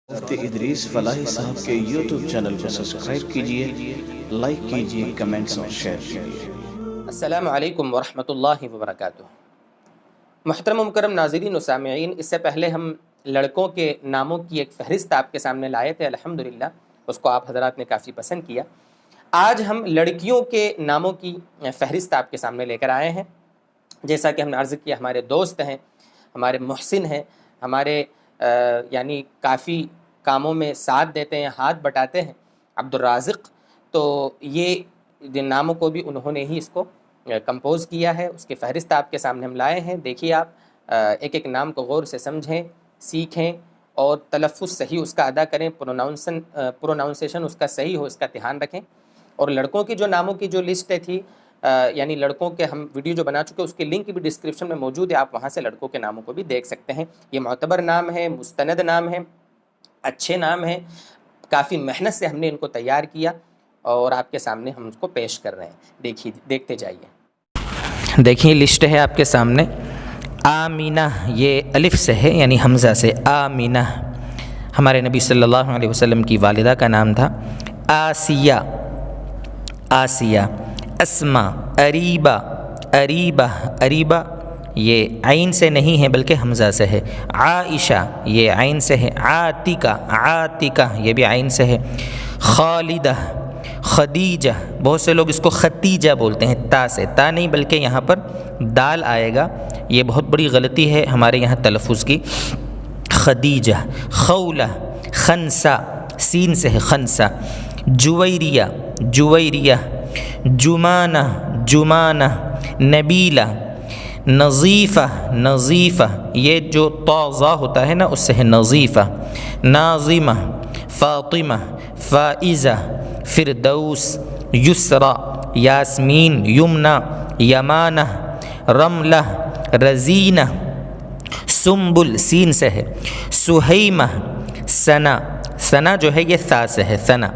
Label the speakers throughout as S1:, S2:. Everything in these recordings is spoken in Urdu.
S1: مفتی ادریس فلاحی صاحب کے یوٹیوب چینل کو سبسکرائب کیجئے، لائک کیجئے، کمنٹس اور شیئر کیجئے۔
S2: السلام علیکم ورحمۃ اللہ وبرکاتہ۔ محترم و مکرم ناظرین و سامعین، اس سے پہلے ہم لڑکوں کے ناموں کی ایک فہرست آپ کے سامنے لائے تھے، الحمدللہ اس کو آپ حضرات نے کافی پسند کیا۔ آج ہم لڑکیوں کے ناموں کی فہرست آپ کے سامنے لے کر آئے ہیں۔ جیسا کہ ہم نے عرض کیا، ہمارے دوست ہیں، ہمارے محسن ہیں، ہمارے یعنی کافی کاموں میں ساتھ دیتے ہیں، ہاتھ بٹاتے ہیں، عبدالرازق، تو یہ جن ناموں کو بھی انہوں نے ہی اس کو کمپوز کیا ہے، اس کی فہرست آپ کے سامنے ہم لائے ہیں۔ دیکھیے آپ ایک ایک نام کو غور سے سمجھیں، سیکھیں اور تلفظ صحیح اس کا ادا کریں، پروناؤنسیشن اس کا صحیح ہو، اس کا دھیان رکھیں۔ اور لڑکوں کی جو ناموں کی جو لسٹ تھی، یعنی لڑکوں کے ہم ویڈیو جو بنا چکے اس کی لنک بھی ڈسکرپشن میں موجود ہے، آپ وہاں سے لڑکوں کے ناموں کو بھی دیکھ سکتے ہیں۔ یہ معتبر نام ہے، مستند نام ہے، اچھے نام ہیں، کافی محنت سے ہم نے ان کو تیار کیا اور آپ کے سامنے ہم اس کو پیش کر رہے ہیں۔ دیکھتے جائیے۔ دیکھیے لسٹ ہے آپ کے سامنے۔ آمینہ، یہ الف سے ہے یعنی حمزہ سے، آمینہ ہمارے نبی صلی اللہ علیہ وسلم کی والدہ کا نام تھا۔ آسیہ، آسیہ۔ اسما، اریبہ، اریبہ، اریبہ یہ عین سے نہیں ہے بلکہ حمزہ سے ہے۔ عائشہ، یہ عین سے ہے۔ عاتکہ، عاتکہ یہ بھی عین سے ہے۔ خالدہ، خدیجہ، بہت سے لوگ اس کو ختیجہ بولتے ہیں، تا سے، تا نہیں بلکہ یہاں پر دال آئے گا، یہ بہت بڑی غلطی ہے ہمارے یہاں تلفظ کی۔ خدیجہ۔ خولہ، خنسہ، سین سے ہے، خنسہ۔ جویریہ، جویریہ۔ جمانہ، جمانہ۔ نبیلہ۔ نظیفہ، نظیفہ یہ جو طاء ہوتا ہے نا اس سے ہے نظیفہ۔ ناظمہ، فاطمہ۔ فائزہ، فردوس۔ یسریٰ، یاسمین۔ یمنہ، یمانہ۔ رملہ، رزینہ۔ سنبل، سین سے ہے۔ سہیمہ، ثنا، ثنا جو ہے یہ ثا سے ہے، ثنا۔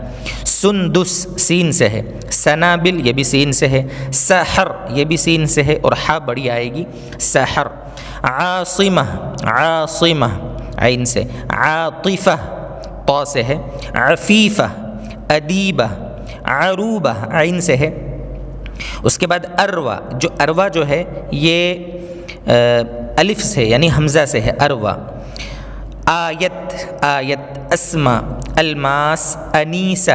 S2: سندس، سین سے ہے۔ سنابل، یہ بھی سین سے ہے۔ سحر، یہ بھی سین سے ہے اور ہا بڑی آئے گی، سحر۔ عاصمہ، عاصمہ عین سے۔ عاطفہ، طا سے ہے۔ عفیفہ، ادیبہ۔ عروبہ عین سے ہے۔ اس کے بعد اروا، جو اروا جو ہے یہ الف سے یعنی حمزہ سے ہے، اروا۔ آیت، آیت۔ اسما، الماس۔ انیسہ،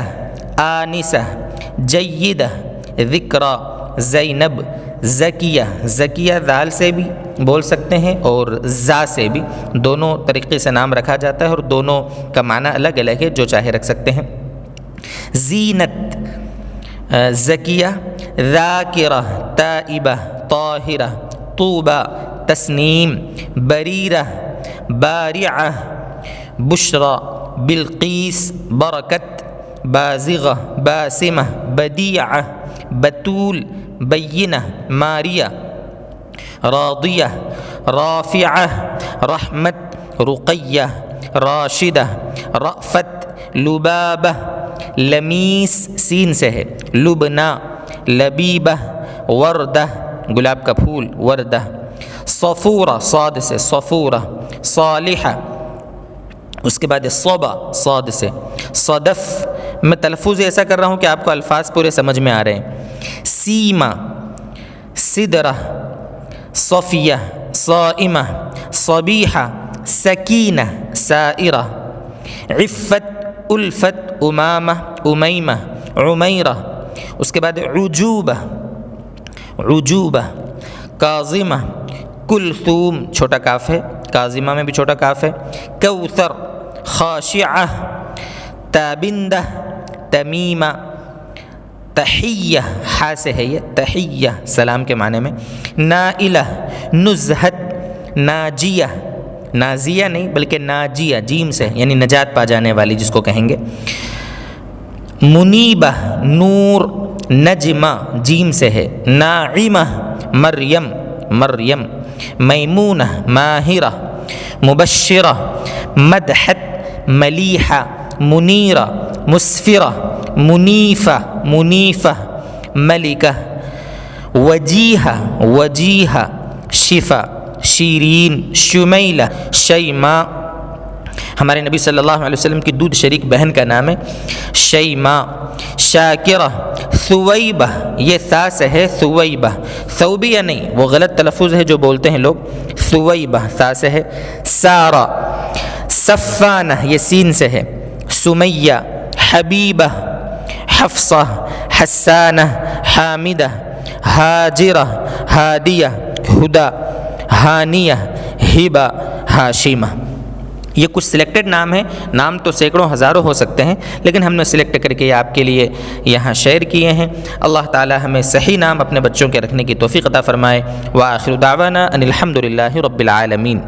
S2: آنسہ۔ جیدہ، ذکریٰ۔ زینب۔ زکیہ، زکیہ دال سے بھی بول سکتے ہیں اور زا سے بھی، دونوں طریقے سے نام رکھا جاتا ہے اور دونوں کا معنی الگ الگ ہے، جو چاہے رکھ سکتے ہیں۔ زینت، زکیہ۔ ذاکرہ، تائبہ۔ طاہرہ۔ طوبیٰ۔ تسنیم۔ بریرہ۔ بارعہ۔ بشریٰ۔ بلقیس۔ برکت۔ بازغہ۔ باسمہ۔ بدیعہ۔ بتول۔ بینہ۔ ماریہ۔ راضیہ۔ رافعہ۔ رحمت۔ رقیہ۔ راشدہ۔ رأفت۔ لبابہ۔ لمیس، سین سے ہے۔ لبنہ۔ لبیبہ۔ وردہ، گلاب کا پھول، وردہ۔ صفورہ، صاد سے، صفورہ۔ صالحہ۔ اس کے بعد صبا، صاد سے۔ صدف، میں تلفظ ایسا کر رہا ہوں کہ آپ کو الفاظ پورے سمجھ میں آ رہے ہیں۔ سیما۔ سدرہ۔ صفیہ۔ صائمہ۔ صبیحہ۔ سکینہ۔ سائرہ۔ عفت۔ الفت۔ امامہ۔ امیمہ۔ عمیرہ۔ اس کے بعد عجوبہ، عجوبہ۔ کاظمہ۔ کلثوم، چھوٹا کاف ہے، کاظمہ میں بھی چھوٹا کاف ہے۔ کوثر۔ خاشعہ۔ تابندہ۔ تمیمہ۔ تحیہ، ہا سے ہے یہ، تحیہ سلام کے معنی میں۔ نائلہ۔ نزہت۔ ناجیہ، نازیہ نہیں بلکہ ناجیہ، جیم سے یعنی نجات پا جانے والی جس کو کہیں گے۔ منیبہ۔ نور۔ نجمہ، جیم سے ہے۔ ناعمہ۔ مریم، مریم۔ میمونہ۔ ماہرہ۔ مبشرہ۔ مدحت۔ ملیحہ۔ منیرہ۔ مسفرہ۔ منیفہ۔ منیفہ۔ ملکہ۔ وجیحہ۔ وجیحہ۔ شفا۔ شیرین۔ شمیلہ۔ شیماء۔ ہمارے نبی صلی اللہ علیہ وسلم کی دودھ شریک بہن کا نام ہے شیماء، شاکرہ، ثویبہ، یہ سا سے ہے ثویبہ، ثوبیہ نہیں، وہ غلط تلفظ ہے جو بولتے ہیں لوگ، ثویبہ سا سے ہے، سارہ، صفانہ یہ سین سے ہے، سمیہ، حبیبہ، حفصہ، حسانہ، حامدہ، ہاجرہ، ہادیہ، ہدیٰ، ہانیہ، ہبہ، ہاشمہ۔ یہ کچھ سلیکٹڈ نام ہیں، نام تو سینکڑوں ہزاروں ہو سکتے ہیں، لیکن ہم نے سلیکٹ کر کے آپ کے لیے یہاں شیئر کیے ہیں۔ اللہ تعالی ہمیں صحیح نام اپنے بچوں کے رکھنے کی توفیق عطا فرمائے۔ وآخر دعوانا ان الحمد للہ رب العالمین۔